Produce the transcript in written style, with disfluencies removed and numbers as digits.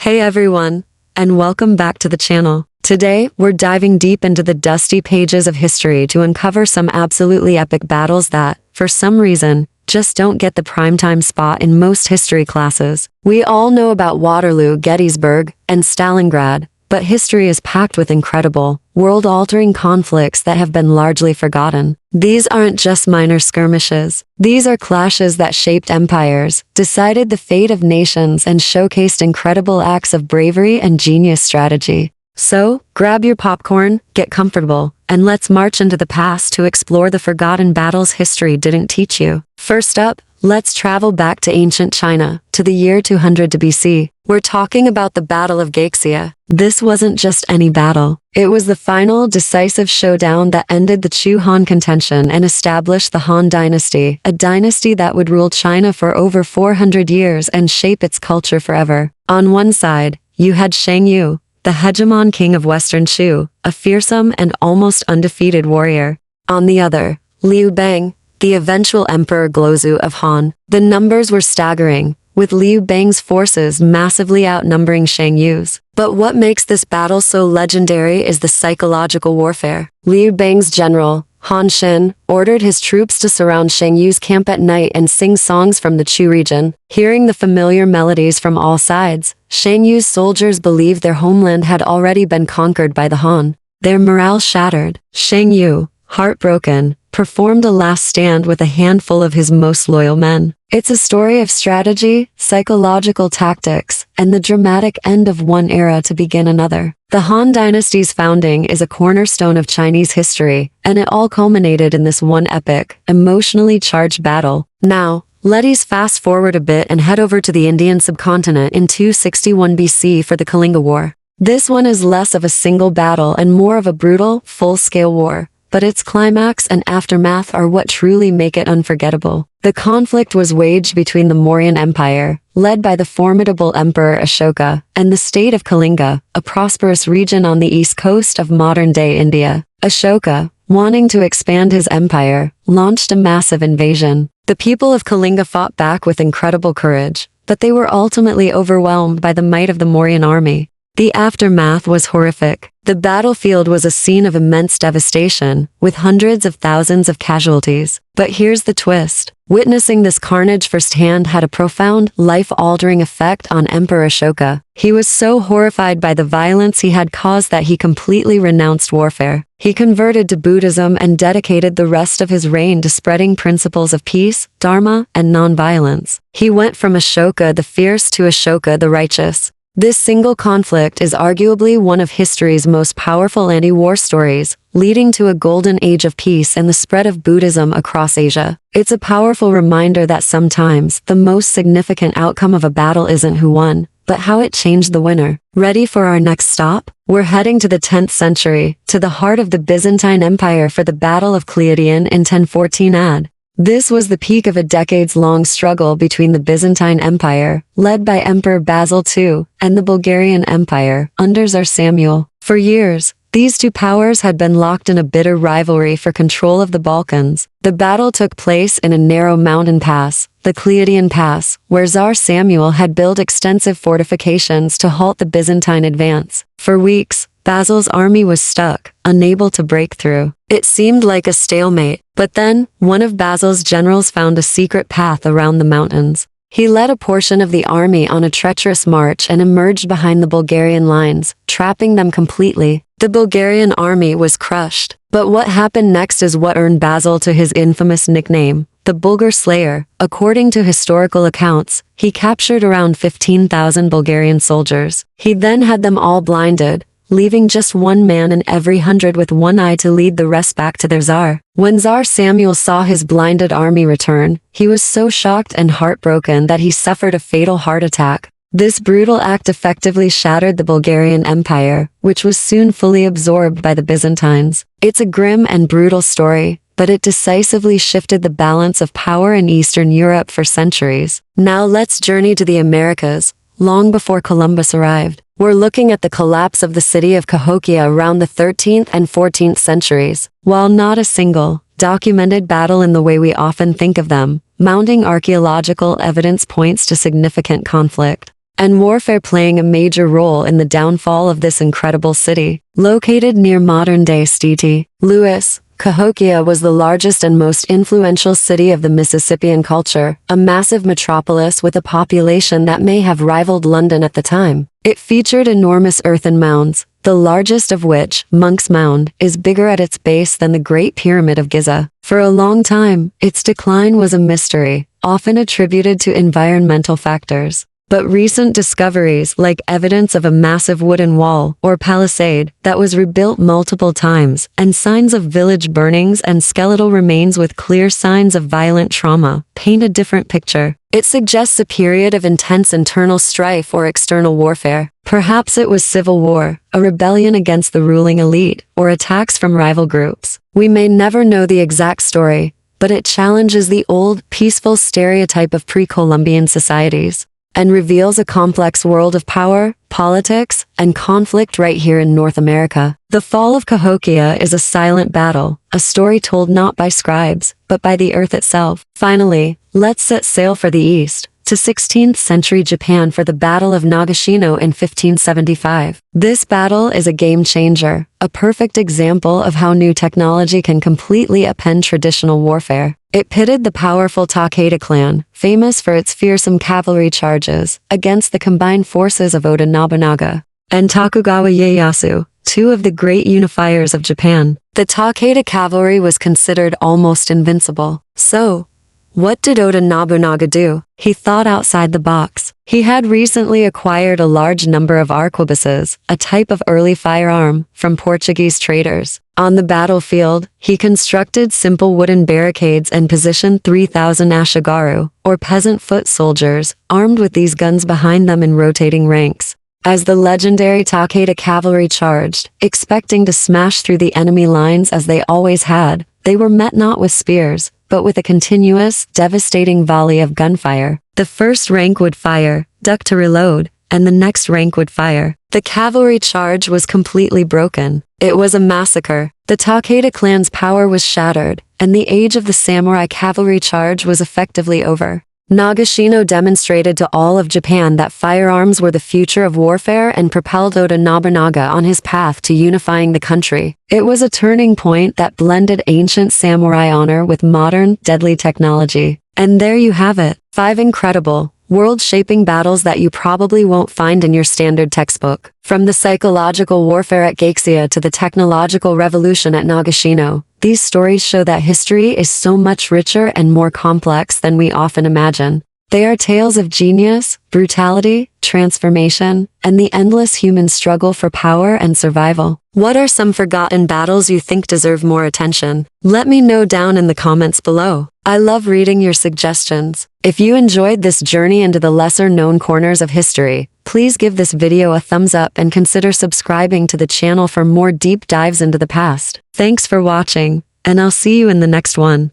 Hey everyone, and welcome back to the channel. Today, we're diving deep into the dusty pages of history to uncover some absolutely epic battles that, for some reason, just don't get the primetime spot in most history classes. We all know about Waterloo, Gettysburg, and Stalingrad, but history is packed with incredible, world-altering conflicts that have been largely forgotten. These aren't just minor skirmishes. These are clashes that shaped empires, decided the fate of nations, and showcased incredible acts of bravery and genius strategy. So, grab your popcorn, get comfortable, and let's march into the past to explore the forgotten battles history didn't teach you. First up, let's travel back to ancient China, to the year 200 BC. We're talking about the Battle of Gaixia. This wasn't just any battle. It was the final, decisive showdown that ended the Chu-Han contention and established the Han Dynasty, a dynasty that would rule China for over 400 years and shape its culture forever. On one side, you had Shang Yu, the hegemon king of Western Chu, a fearsome and almost undefeated warrior. On the other, Liu Bang, the eventual Emperor Glozhu of Han. The numbers were staggering, with Liu Bang's forces massively outnumbering Shang Yu's. But what makes this battle so legendary is the psychological warfare. Liu Bang's general, Han Xin, ordered his troops to surround Shang Yu's camp at night and sing songs from the Chu region. Hearing the familiar melodies from all sides, Shang Yu's soldiers believed their homeland had already been conquered by the Han. Their morale shattered. Shang Yu, heartbroken, performed a last stand with a handful of his most loyal men. It's a story of strategy, psychological tactics, and the dramatic end of one era to begin another. The Han Dynasty's founding is a cornerstone of Chinese history, and it all culminated in this one epic, emotionally charged battle. Now, let's fast forward a bit and head over to the Indian subcontinent in 261 BC for the Kalinga War. This one is less of a single battle and more of a brutal, full-scale war. But its climax and aftermath are what truly make it unforgettable. The conflict was waged between the Mauryan Empire, led by the formidable Emperor Ashoka, and the state of Kalinga, a prosperous region on the east coast of modern-day India. Ashoka, wanting to expand his empire, launched a massive invasion. The people of Kalinga fought back with incredible courage, but they were ultimately overwhelmed by the might of the Mauryan army. The aftermath was horrific. The battlefield was a scene of immense devastation, with hundreds of thousands of casualties. But here's the twist. Witnessing this carnage firsthand had a profound, life-altering effect on Emperor Ashoka. He was so horrified by the violence he had caused that he completely renounced warfare. He converted to Buddhism and dedicated the rest of his reign to spreading principles of peace, dharma, and nonviolence. He went from Ashoka the fierce to Ashoka the righteous. This single conflict is arguably one of history's most powerful anti-war stories, leading to a golden age of peace and the spread of Buddhism across Asia. It's a powerful reminder that sometimes the most significant outcome of a battle isn't who won, but how it changed the winner. Ready for our next stop? We're heading to the 10th century, to the heart of the Byzantine Empire for the Battle of Cleodion in 1014 AD. This was the peak of a decades-long struggle between the Byzantine Empire, led by Emperor Basil II, and the Bulgarian Empire, under Tsar Samuel. For years, these two powers had been locked in a bitter rivalry for control of the Balkans. The battle took place in a narrow mountain pass, the Cleodion Pass, where Tsar Samuel had built extensive fortifications to halt the Byzantine advance. For weeks, Basil's army was stuck, unable to break through. It seemed like a stalemate, but then, one of Basil's generals found a secret path around the mountains. He led a portion of the army on a treacherous march and emerged behind the Bulgarian lines, trapping them completely. The Bulgarian army was crushed. But what happened next is what earned Basil to his infamous nickname, the Bulgar Slayer. According to historical accounts, he captured around 15,000 Bulgarian soldiers. He then had them all blinded, leaving just one man in every 100 with one eye to lead the rest back to their Tsar. When Tsar Samuel saw his blinded army return, he was so shocked and heartbroken that he suffered a fatal heart attack. This brutal act effectively shattered the Bulgarian Empire, which was soon fully absorbed by the Byzantines. It's a grim and brutal story, but it decisively shifted the balance of power in Eastern Europe for centuries. Now let's journey to the Americas, long before Columbus arrived. We're looking at the collapse of the city of Cahokia around the 13th and 14th centuries. While not a single, documented battle in the way we often think of them, mounting archaeological evidence points to significant conflict. and warfare playing a major role in the downfall of this incredible city. Located near modern-day St. Louis, Cahokia was the largest and most influential city of the Mississippian culture, a massive metropolis with a population that may have rivaled London at the time. It featured enormous earthen mounds, the largest of which, Monk's Mound, is bigger at its base than the Great Pyramid of Giza. For a long time, its decline was a mystery, often attributed to environmental factors. But recent discoveries, like evidence of a massive wooden wall, or palisade, that was rebuilt multiple times, and signs of village burnings and skeletal remains with clear signs of violent trauma, paint a different picture. It suggests a period of intense internal strife or external warfare. Perhaps it was civil war, a rebellion against the ruling elite, or attacks from rival groups. We may never know the exact story, but it challenges the old, peaceful stereotype of pre-Columbian societies, and reveals a complex world of power, politics, and conflict right here in North America. The fall of Cahokia is a silent battle, a story told not by scribes, but by the earth itself. Finally, let's set sail for the east, to 16th century Japan for the Battle of Nagashino in 1575. This battle is a game changer, a perfect example of how new technology can completely upend traditional warfare. It pitted the powerful Takeda clan, famous for its fearsome cavalry charges, against the combined forces of Oda Nobunaga and Tokugawa Ieyasu, two of the great unifiers of Japan. The Takeda cavalry was considered almost invincible. So, what did Oda Nobunaga do? He thought outside the box. He had recently acquired a large number of arquebuses, a type of early firearm, from Portuguese traders. On the battlefield, he constructed simple wooden barricades and positioned 3,000 ashigaru, or peasant foot soldiers, armed with these guns behind them in rotating ranks. As the legendary Takeda cavalry charged, expecting to smash through the enemy lines as they always had, they were met not with spears, but with a continuous, devastating volley of gunfire. The first rank would fire, duck to reload, and the next rank would fire. The cavalry charge was completely broken. It was a massacre. The Takeda clan's power was shattered, and the age of the samurai cavalry charge was effectively over. Nagashino demonstrated to all of Japan that firearms were the future of warfare and propelled Oda Nobunaga on his path to unifying the country. It was a turning point that blended ancient samurai honor with modern, deadly technology. And there you have it. 5 incredible, world-shaping battles that you probably won't find in your standard textbook. From the psychological warfare at Gaixia to the technological revolution at Nagashino, these stories show that history is so much richer and more complex than we often imagine. They are tales of genius, brutality, transformation, and the endless human struggle for power and survival. What are some forgotten battles you think deserve more attention? Let me know down in the comments below. I love reading your suggestions. If you enjoyed this journey into the lesser-known corners of history, please give this video a thumbs up and consider subscribing to the channel for more deep dives into the past. Thanks for watching, and I'll see you in the next one.